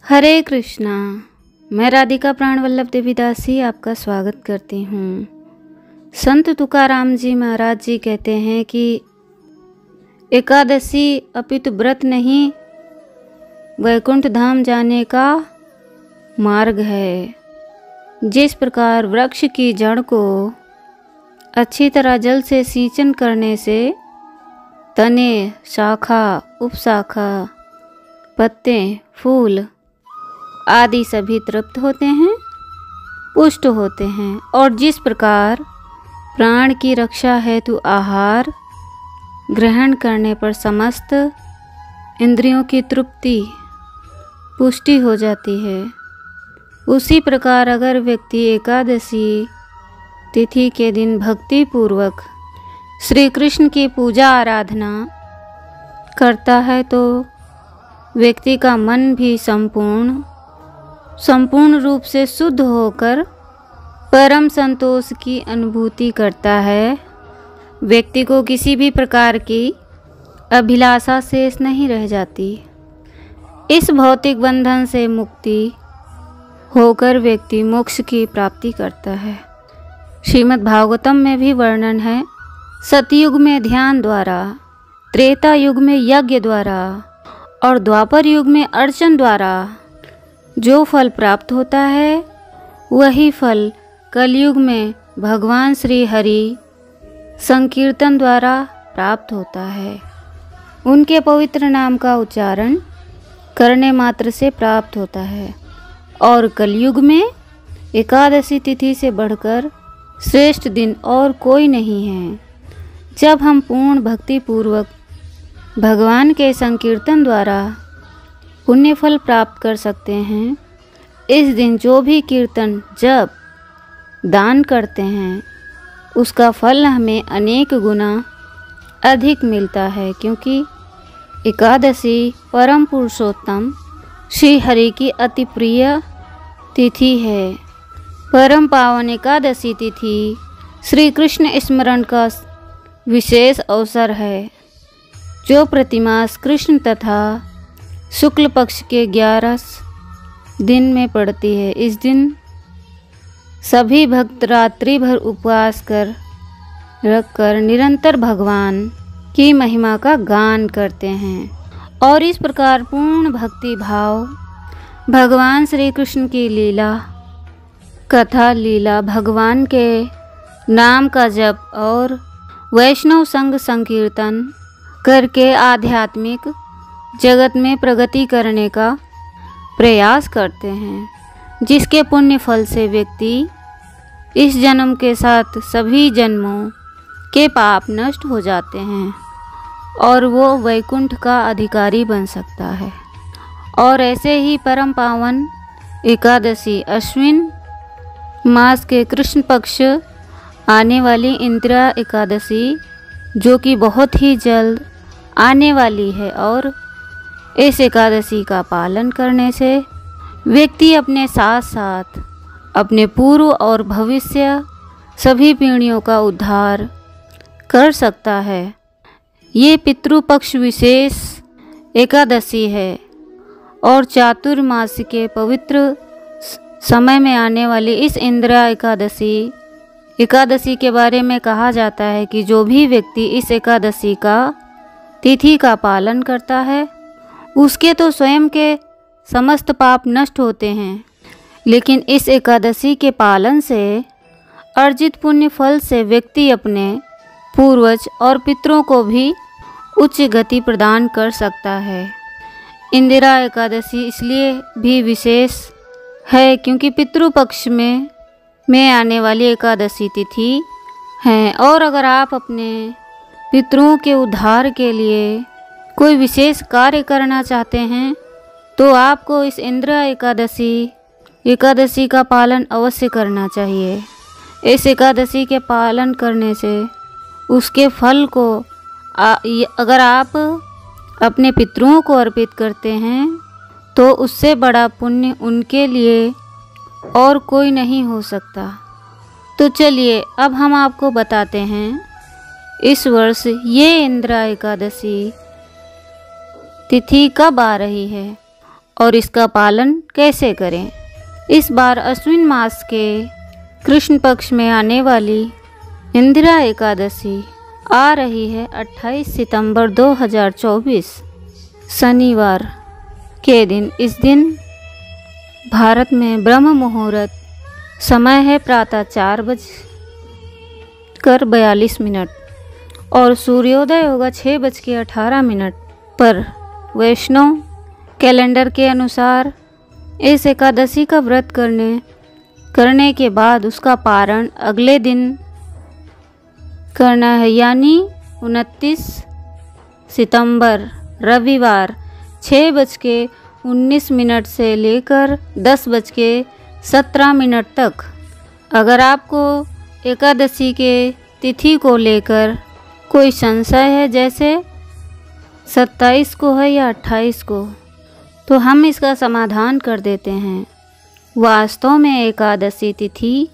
हरे कृष्णा। मैं राधिका प्राणवल्लभ देवीदासी आपका स्वागत करती हूँ। संत तुकाराम जी महाराज जी कहते हैं कि एकादशी अपितु व्रत नहीं, वैकुंठ धाम जाने का मार्ग है। जिस प्रकार वृक्ष की जड़ को अच्छी तरह जल से सिंचन करने से तने, शाखा, उपशाखा, पत्ते, फूल आदि सभी तृप्त होते हैं, पुष्ट होते हैं, और जिस प्रकार प्राण की रक्षा हेतु आहार ग्रहण करने पर समस्त इंद्रियों की तृप्ति, पुष्टि हो जाती है, उसी प्रकार अगर व्यक्ति एकादशी तिथि के दिन भक्ति पूर्वक श्री कृष्ण की पूजा आराधना करता है तो व्यक्ति का मन भी संपूर्ण रूप से शुद्ध होकर परम संतोष की अनुभूति करता है। व्यक्ति को किसी भी प्रकार की अभिलाषा शेष नहीं रह जाती। इस भौतिक बंधन से मुक्ति होकर व्यक्ति मोक्ष की प्राप्ति करता है। श्रीमद् भागवतम में भी वर्णन है, सतयुग में ध्यान द्वारा, त्रेता युग में यज्ञ द्वारा और द्वापर युग में अर्चन द्वारा जो फल प्राप्त होता है, वही फल कलयुग में भगवान श्री हरि संकीर्तन द्वारा प्राप्त होता है। उनके पवित्र नाम का उच्चारण करने मात्र से प्राप्त होता है। और कलयुग में एकादशी तिथि से बढ़कर श्रेष्ठ दिन और कोई नहीं है। जब हम पूर्ण भक्ति पूर्वक भगवान के संकीर्तन द्वारा पुण्य फल प्राप्त कर सकते हैं। इस दिन जो भी कीर्तन जब दान करते हैं, उसका फल हमें अनेक गुना अधिक मिलता है, क्योंकि एकादशी परम पुरुषोत्तम श्री हरि की अति प्रिय तिथि है। परम पावन एकादशी तिथि श्री कृष्ण स्मरण का विशेष अवसर है, जो प्रतिमास कृष्ण तथा शुक्ल पक्ष के 11 दिन में पड़ती है। इस दिन सभी भक्त रात्रि भर उपवास रखकर निरंतर भगवान की महिमा का गान करते हैं, और इस प्रकार पूर्ण भक्ति भाव भगवान श्री कृष्ण की लीला कथा, लीला भगवान के नाम का जप और वैष्णव संग संकीर्तन करके आध्यात्मिक जगत में प्रगति करने का प्रयास करते हैं, जिसके पुण्य फल से व्यक्ति इस जन्म के साथ सभी जन्मों के पाप नष्ट हो जाते हैं और वो वैकुंठ का अधिकारी बन सकता है। और ऐसे ही परम पावन एकादशी अश्विन मास के कृष्ण पक्ष आने वाली इंदिरा एकादशी, जो कि बहुत ही जल्द आने वाली है, और इस एकादशी का पालन करने से व्यक्ति अपने साथ साथ अपने पूर्व और भविष्य सभी पीढ़ियों का उद्धार कर सकता है। ये पितृपक्ष विशेष एकादशी है और चातुर्मास के पवित्र समय में आने वाली इस इंदिरा एकादशी के बारे में कहा जाता है कि जो भी व्यक्ति इस एकादशी का तिथि का पालन करता है, उसके तो स्वयं के समस्त पाप नष्ट होते हैं, लेकिन इस एकादशी के पालन से अर्जित पुण्य फल से व्यक्ति अपने पूर्वज और पितरों को भी उच्च गति प्रदान कर सकता है। इंदिरा एकादशी इसलिए भी विशेष है क्योंकि पितृपक्ष में आने वाली एकादशी तिथि है, और अगर आप अपने पितरों के उद्धार के लिए कोई विशेष कार्य करना चाहते हैं तो आपको इस इंदिरा एकादशी का पालन अवश्य करना चाहिए। इस एकादशी के पालन करने से उसके फल को अगर आप अपने पितरों को अर्पित करते हैं तो उससे बड़ा पुण्य उनके लिए और कोई नहीं हो सकता। तो चलिए अब हम आपको बताते हैं इस वर्ष ये इंदिरा एकादशी तिथि कब आ रही है और इसका पालन कैसे करें। इस बार अश्विन मास के कृष्ण पक्ष में आने वाली इंदिरा एकादशी आ रही है 28 सितंबर 2024 शनिवार के दिन। इस दिन भारत में ब्रह्म मुहूर्त समय है प्रातः 4:42 और सूर्योदय होगा 6:18 पर। वैष्णव कैलेंडर के अनुसार इस एकादशी का व्रत करने के बाद उसका पारण अगले दिन करना है, यानी 29 सितंबर रविवार 6:19 से लेकर 10:17 तक। अगर आपको एकादशी के तिथि को लेकर कोई संशय है, जैसे 27 को है या 28 को, तो हम इसका समाधान कर देते हैं। वास्तव में एकादशी तिथि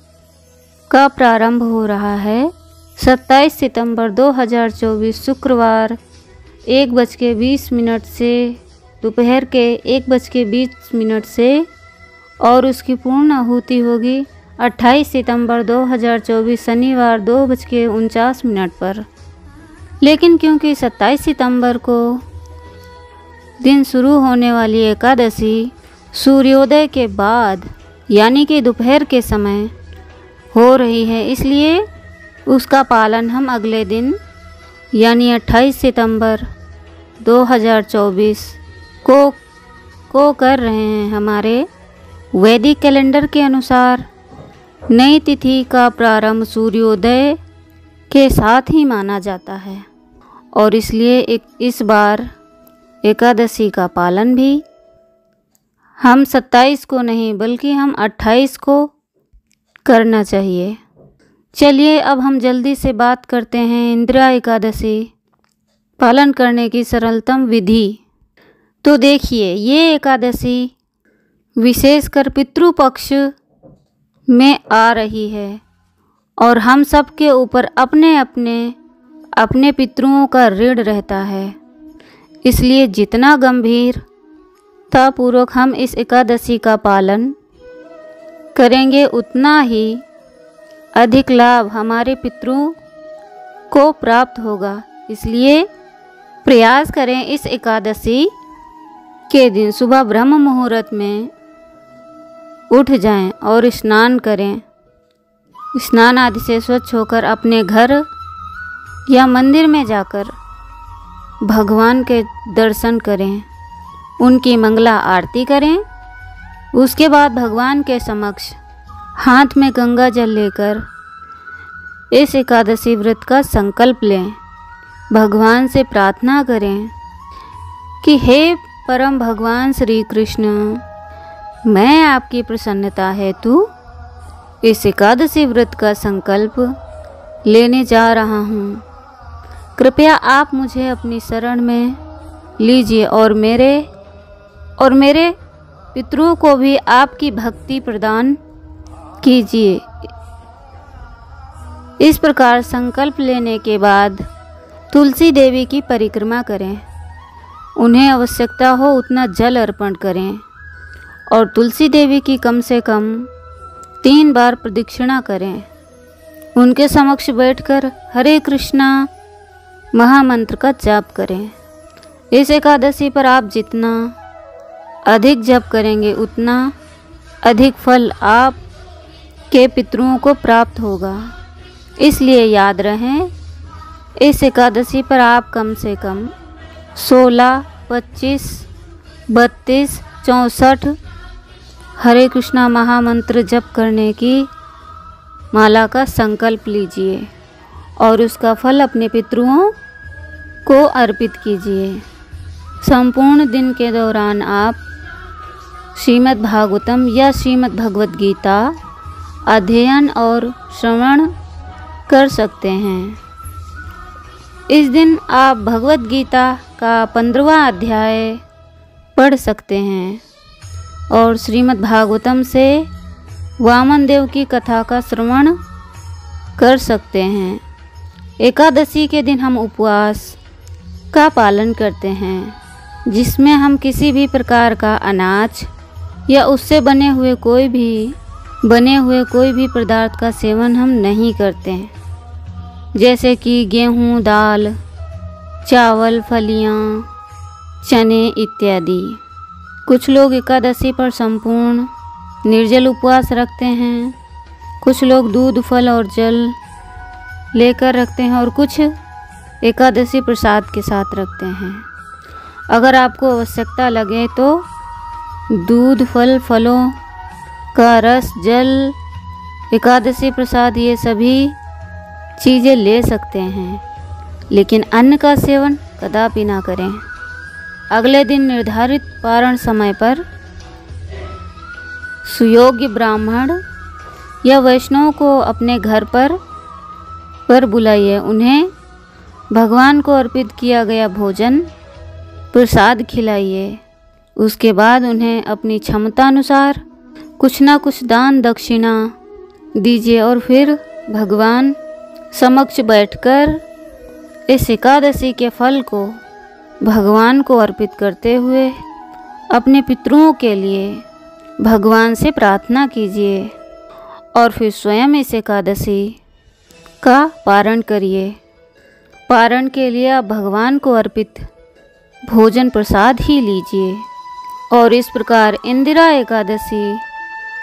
का प्रारंभ हो रहा है 27 सितंबर 2024 शुक्रवार 1:20 से दोपहर के 1:20 से, और उसकी पूर्ण आहुति होगी 28 सितंबर 2024 शनिवार 2:49 पर। लेकिन क्योंकि 27 सितंबर को दिन शुरू होने वाली एकादशी सूर्योदय के बाद यानी कि दोपहर के समय हो रही है, इसलिए उसका पालन हम अगले दिन यानी 28 सितंबर 2024 को कर रहे हैं। हमारे वैदिक कैलेंडर के अनुसार नई तिथि का प्रारंभ सूर्योदय के साथ ही माना जाता है, और इसलिए इस बार एकादशी का पालन भी हम 27 को नहीं बल्कि हम 28 को करना चाहिए। चलिए अब हम जल्दी से बात करते हैं इंदिरा एकादशी पालन करने की सरलतम विधि। तो देखिए, ये एकादशी विशेषकर पितृपक्ष में आ रही है और हम सब के ऊपर अपने पितरों का ऋण रहता है। इसलिए जितना गंभीरतापूर्वक हम इस एकादशी का पालन करेंगे, उतना ही अधिक लाभ हमारे पितरों को प्राप्त होगा। इसलिए प्रयास करें इस एकादशी के दिन सुबह ब्रह्म मुहूर्त में उठ जाएं और स्नान करें। स्नान आदि से स्वच्छ होकर अपने घर या मंदिर में जाकर भगवान के दर्शन करें, उनकी मंगला आरती करें। उसके बाद भगवान के समक्ष हाथ में गंगा जल लेकर इस एकादशी व्रत का संकल्प लें। भगवान से प्रार्थना करें कि हे परम भगवान श्री कृष्ण, मैं आपकी प्रसन्नता हेतु इस एकादशी व्रत का संकल्प लेने जा रहा हूँ। कृपया आप मुझे अपनी शरण में लीजिए और मेरे पितरों को भी आपकी भक्ति प्रदान कीजिए। इस प्रकार संकल्प लेने के बाद तुलसी देवी की परिक्रमा करें। उन्हें आवश्यकता हो उतना जल अर्पण करें और तुलसी देवी की कम से कम 3 बार प्रदक्षिणा करें। उनके समक्ष बैठकर हरे कृष्णा महामंत्र का जाप करें। इस एकादशी पर आप जितना अधिक जप करेंगे, उतना अधिक फल आप के पितरों को प्राप्त होगा। इसलिए याद रहें, इस एकादशी पर आप कम से कम 16, 25, 32, 64 हरे कृष्णा महामंत्र जप करने की माला का संकल्प लीजिए और उसका फल अपने पितरों को अर्पित कीजिए। संपूर्ण दिन के दौरान आप श्रीमद् भागवतम या श्रीमद् भगवद गीता अध्ययन और श्रवण कर सकते हैं। इस दिन आप भगवद गीता का 15वां अध्याय पढ़ सकते हैं और श्रीमद् भागवतम से वामन देव की कथा का श्रवण कर सकते हैं। एकादशी के दिन हम उपवास का पालन करते हैं, जिसमें हम किसी भी प्रकार का अनाज या उससे बने हुए कोई भी पदार्थ का सेवन हम नहीं करते हैं, जैसे कि गेहूँ, दाल, चावल, फलियाँ, चने इत्यादि। कुछ लोग एकादशी पर संपूर्ण निर्जल उपवास रखते हैं, कुछ लोग दूध, फल और जल लेकर रखते हैं और कुछ एकादशी प्रसाद के साथ रखते हैं। अगर आपको आवश्यकता लगे तो दूध, फलों का रस, जल, एकादशी प्रसाद ये सभी चीज़ें ले सकते हैं, लेकिन अन्न का सेवन कदापि ना करें। अगले दिन निर्धारित पारण समय पर सुयोग्य ब्राह्मण या वैष्णव को अपने घर पर बुलाइए। उन्हें भगवान को अर्पित किया गया भोजन प्रसाद खिलाइए। उसके बाद उन्हें अपनी क्षमता अनुसार कुछ ना कुछ दान दक्षिणा दीजिए और फिर भगवान समक्ष बैठकर इस एकादशी के फल को भगवान को अर्पित करते हुए अपने पितरों के लिए भगवान से प्रार्थना कीजिए और फिर स्वयं इस एकादशी का पारण करिए। पारण के लिए आप भगवान को अर्पित भोजन प्रसाद ही लीजिए और इस प्रकार इंदिरा एकादशी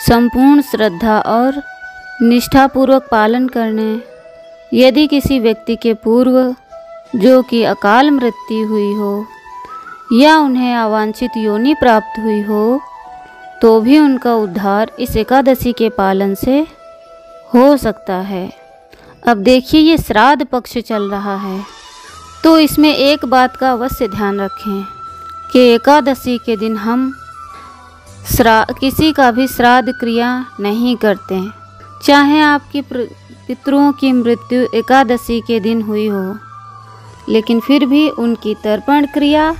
संपूर्ण श्रद्धा और निष्ठापूर्वक पालन करने। यदि किसी व्यक्ति के पूर्व जो कि अकाल मृत्यु हुई हो या उन्हें अवांछित योनि प्राप्त हुई हो, तो भी उनका उद्धार इस एकादशी के पालन से हो सकता है। अब देखिए, ये श्राद्ध पक्ष चल रहा है, तो इसमें एक बात का अवश्य ध्यान रखें कि एकादशी के दिन हम किसी का भी श्राद्ध क्रिया नहीं करते हैं, चाहे आपकी पितरों की मृत्यु एकादशी के दिन हुई हो, लेकिन फिर भी उनकी तर्पण क्रिया,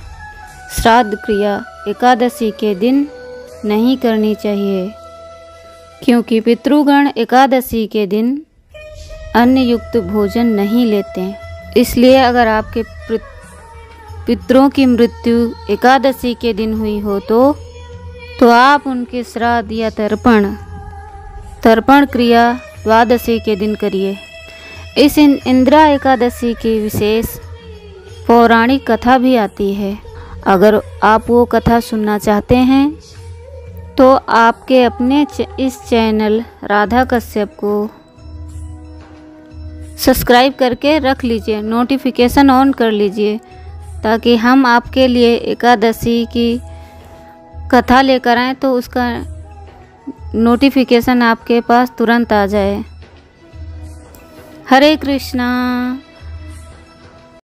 श्राद्ध क्रिया एकादशी के दिन नहीं करनी चाहिए, क्योंकि पितृगण एकादशी के दिन अन्न युक्त भोजन नहीं लेते। इसलिए अगर आपके पितरों की मृत्यु एकादशी के दिन हुई हो तो आप उनके श्राद्ध या तर्पण क्रिया द्वादशी के दिन करिए। इस इंदिरा एकादशी की विशेष पौराणिक कथा भी आती है। अगर आप वो कथा सुनना चाहते हैं तो आपके अपने इस चैनल राधा कश्यप को सब्सक्राइब करके रख लीजिए, नोटिफिकेशन ऑन कर लीजिए, ताकि हम आपके लिए एकादशी की कथा लेकर आएँ तो उसका नोटिफिकेशन आपके पास तुरंत आ जाए। हरे कृष्णा।